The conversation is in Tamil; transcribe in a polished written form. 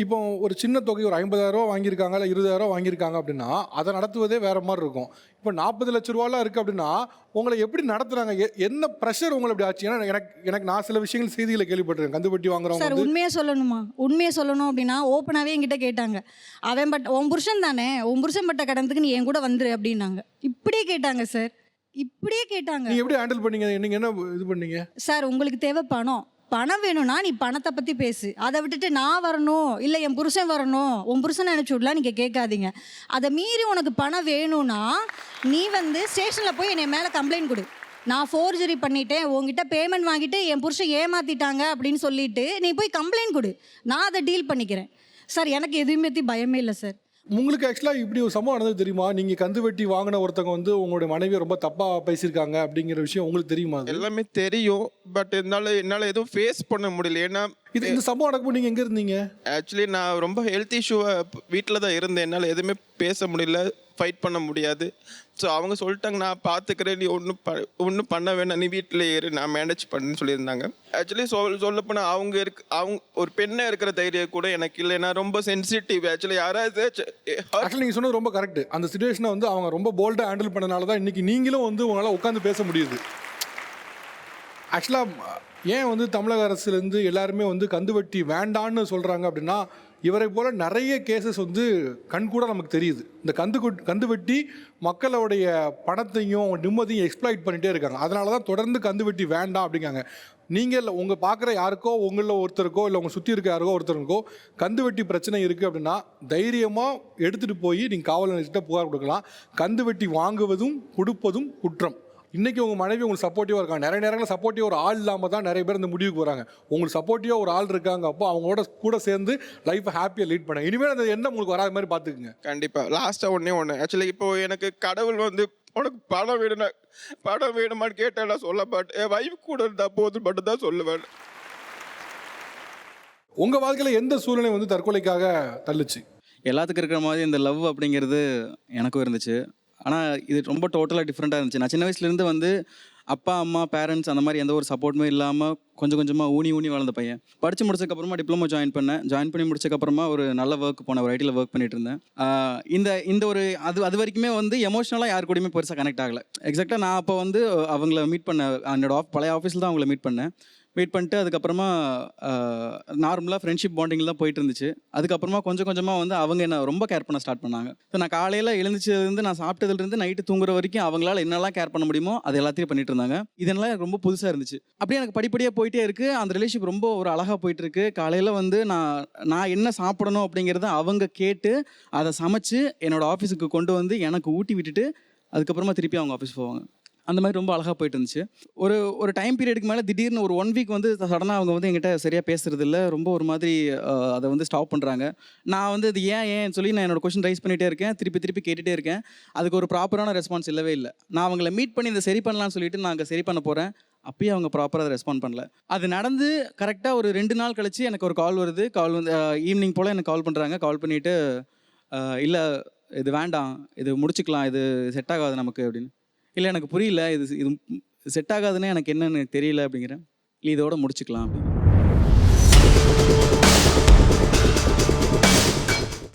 இப்போ ஒரு சின்ன தொகை ஒரு 50,000 வாங்கியிருக்காங்க, இல்லை 20,000 வாங்கியிருக்காங்க அப்படின்னா அதை நடத்துவதே வேற மாதிரி இருக்கும். இப்போ 40 லட்ச ரூபாலாம் இருக்குது அப்படின்னா உங்களை எப்படி நடத்துறாங்க? என்ன ப்ரெஷர் உங்களை இப்படி ஆச்சு? ஏன்னா எனக்கு எனக்கு நான் சில விஷயங்கள் செய்திகளை கேள்விப்பட்டிருக்கேன். கந்துவட்டி வாங்குறவங்க சார் உண்மையாக சொல்லணுமா? உண்மையை சொல்லணும் அப்படின்னா ஓப்பனாகவே என்கிட்ட கேட்டாங்க. அவன் உன் புருஷன் தானே, உன் புருஷன் பட்ட கடந்துக்கு நீ என் கூட வந்துரு அப்படின்னாங்க. இப்படியே கேட்டாங்க சார், இப்படியே கேட்டாங்க. நீங்க எப்படி ஹேண்டில் பண்ணீங்க? நீங்க என்ன இது பண்ணீங்க? சார் உங்களுக்கு தேவை பணம். பணம் வேணும்னா நீ பணத்தை பற்றி பேசு. அதை விட்டுட்டு நான் வரணும், இல்லை என் புருஷன் வரணும், உன் புருஷனை அனுப்பிச்சி விடலாம் நீங்கள் கேட்காதீங்க. அதை மீறி உனக்கு பணம் வேணும்னா நீ ஸ்டேஷனில் போய் என்னை மேலே கம்ப்ளைண்ட் கொடு. நான் ஃபோர்ஜரி பண்ணிட்டேன், உங்ககிட்ட பேமெண்ட் வாங்கிட்டு என் புருஷன் ஏமாற்றிட்டாங்க அப்படின்னு சொல்லிட்டு நீ போய் கம்ப்ளைண்ட் கொடு. நான் அதை டீல் பண்ணிக்கிறேன். சார் எனக்கு எதுவுமே பயமே இல்லை சார். உங்களுக்கு ஆக்சுவலாக இப்படி ஒரு சம்பவம் நடந்தது தெரியுமா? நீங்கள் கந்து வெட்டி வாங்கின ஒருத்தவங்க உங்களுடைய மனைவியை ரொம்ப தப்பாக பேசியிருக்காங்க அப்படிங்கிற விஷயம் உங்களுக்கு தெரியுமா? எல்லாமே தெரியும். பட் என்னால் எதுவும் ஃபேஸ் பண்ண முடியல. ஏன்னா இந்த சம்பவம் நடக்கும்போது நீங்கள் எங்கே இருந்தீங்க? ஆக்சுவலி நான் ரொம்ப ஹெல்த் இஷ்யூவை வீட்டில் தான் இருந்தேன். என்னால் எதுவுமே பேச முடியல, ஃபைட் பண்ண முடியாது. ஸோ அவங்க சொல்லிட்டாங்க, நான் பார்த்துக்கிறேன், நீ ஒன்றும் பண்ண வேணாம், நீ வீட்டில் ஏறு, நான் மேனேஜ் பண்ணுன்னு சொல்லியிருந்தாங்க. ஆக்சுவலி சொல்லப்போனால் அவங்க ஒரு பெண்ணாக இருக்கிற தைரியம் கூட எனக்கு இல்லை. நான் ரொம்ப சென்சிட்டிவ். ஆக்சுவலி யாராவது நீங்கள் சொன்னது ரொம்ப கரெக்ட். அந்த சிச்சுவேஷனை அவங்க ரொம்ப போல்டாக ஹேண்டில் பண்ணனால தான் இன்றைக்கி நீங்களும் உங்களால் உட்காந்து பேச முடியுது. ஆக்சுவலாக ஏன் தமிழக அரசுலேருந்து எல்லாருமே கந்துவட்டி வேண்டான்னு சொல்கிறாங்க அப்படின்னா, இவரை போல் நிறைய கேசஸ் கண்கூட நமக்கு தெரியுது. இந்த கந்துவட்டி மக்களுடைய பணத்தையும் அவங்க நிம்மதியும் எக்ஸ்ப்ளாய்ட் பண்ணிகிட்டே இருக்காங்க. அதனால தான் தொடர்ந்து கந்துவட்டி வேண்டாம் அப்படிங்காங்க. நீங்கள் உங்கள் பார்க்குற யாருக்கோ, உங்களில் ஒருத்தருக்கோ, இல்லை உங்கள் சுற்றி இருக்க யாருக்கோ ஒருத்தருக்கோ கந்துவட்டி பிரச்சனை இருக்குது அப்படின்னா தைரியமாக எடுத்துகிட்டு போய் நீங்கள் காவல் நிலையத்திட்ட புகார் கொடுக்கலாம். கந்துவட்டி வாங்குவதும் கொடுப்பதும் குற்றம். இன்றைக்கி உங்கள் மனைவி உங்களுக்கு சப்போர்ட்டிவாக இருக்காங்க. நிறைய நேரங்களில் சப்போர்ட்டிவாக ஒரு ஆள் இல்லாமல் தான் நிறைய பேர் இந்த முடிவுக்கு வராங்க. உங்களுக்கு சப்போர்ட்டிவாக ஒரு ஆள் இருக்காங்க. அப்போ அவங்களோட கூட சேர்ந்து லைஃப்பை ஹாப்பியாக லீட் பண்ண. இனிமேல் அந்த எண்ணம் உங்களுக்கு வராத மாதிரி பார்த்துக்குங்க. கண்டிப்பாக. லாஸ்ட்டாக ஒன்று ஆக்சுவலி இப்போது எனக்கு கடவுள் உனக்கு பணம் வேணுமான்னு கேட்டால் நான் சொல்ல மாட்டேன். என் வைஃப் கூட இருந்தால் போது மட்டும் தான் சொல்லுவேன். உங்கள் வாழ்க்கையில் எந்த சூழ்நிலை தற்கொலைக்காக தள்ளுச்சு? எல்லாத்துக்கும் இருக்கிற மாதிரி இந்த லவ் அப்படிங்கிறது எனக்கும் இருந்துச்சு. ஆனால் இது ரொம்ப டோட்டலாக டிஃப்ரெண்ட்டாக இருந்துச்சு. நான் சின்ன வயசுலேருந்து அப்பா அம்மா பேரண்ட்ஸ் அந்த மாதிரி எந்த ஒரு சப்போர்ட்டுமே இல்லாமல் கொஞ்சம் கொஞ்சமாக ஊனி வளர்ந்த பையன். படித்து முடிச்சதுக்கப்புறமா டிப்ளமோ ஜாயின் பண்ணி முடிச்சதுக்கப்புறமா ஒரு நல்ல ஒர்க் போனேன். ஒரு ஐடியில் ஒர்க் பண்ணிட்டு இருந்தேன். இந்த ஒரு அது வரைக்குமே எமோஷனலாக யாரு கூடயுமே பெருசாக கனெக்ட் ஆகலை. எக்ஸாக்டாக நான் அப்போ அவங்கள மீட் பண்ணேன். என்னோட பழைய ஆஃபீஸில் தான் அவங்கள மீட் பண்ணிட்டு அதுக்கப்புறமா நார்மலாக ஃப்ரெண்ட்ஷிப் பாண்டிங்கில் தான் போயிட்டு இருந்துச்சு. அதுக்கப்புறமா கொஞ்சம் கொஞ்சமாக அவங்க என்ன ரொம்ப கேர் பண்ண ஸ்டார்ட் பண்ணாங்க. ஸோ நான் காலையில் எழுந்துச்சதுலேருந்து நான் சாப்பிட்டதுலேருந்து நைட்டு தூங்குற வரைக்கும் அவங்களால என்னெல்லாம் கேர் பண்ண முடியுமோ அது எல்லாத்தையும் பண்ணிட்டு இருந்தாங்க. இதெல்லாம் எனக்கு ரொம்ப புதுசாக இருந்துச்சு. அப்படியே எனக்கு படிப்படியாக போயிட்டே இருக்குது. அந்த ரிலேஷன்ஷிப் ரொம்ப ஒரு அழகாக போயிட்டு இருக்கு. காலையில் நான் என்ன சாப்பிடணும் அப்படிங்கிறத அவங்க கேட்டு அதை சமைச்சு என்னோட ஆஃபீஸுக்கு கொண்டு எனக்கு ஊட்டி விட்டுட்டு அதுக்கப்புறமா திருப்பி அவங்க ஆஃபீஸ் போவாங்க. அந்த மாதிரி ரொம்ப அழகாக போயிட்டு இருந்துச்சு. ஒரு டைம் பீரியடுக்கு மேலே திடீர்னு ஒரு 1 வீக் சடனாக அவங்க என்கிட்ட சரியாக பேசுறது இல்லை. ரொம்ப ஒரு மாதிரி அதை ஸ்டாப் பண்ணுறாங்க. நான் இது ஏன் சொல்லி நான் என்னோட கொஸ்டின் ரைஸ் பண்ணிகிட்டே இருக்கேன். திருப்பி கேட்டுகிட்டே இருக்கேன். அதுக்கு ஒரு ப்ராப்பரான ரெஸ்பான்ஸ் இல்லவே இல்லை. நான் அவங்கள மீட் பண்ணி இதை சரி பண்ணலான்னு சொல்லிட்டு நான் அங்கே சரி பண்ண போகிறேன். அப்பயே அவங்க ப்ராப்பராக அதை ரெஸ்பாண்ட் பண்ணல. அது நடந்து கரெக்டாக ஒரு 2 நாள் கழிச்சு எனக்கு ஒரு கால் வருது. ஈவினிங் போல் எனக்கு கால் பண்ணுறாங்க. கால் பண்ணிவிட்டு இல்லை இது வேண்டாம், இது முடிச்சுக்கலாம், இது செட் ஆகாது நமக்கு அப்படின்னு. இல்லை எனக்கு புரியல, இது செட் ஆகாதுன்னு எனக்கு என்னன்னு தெரியல அப்படிங்கிறேன். இதோட முடிச்சுக்கலாம் அப்படின்னு.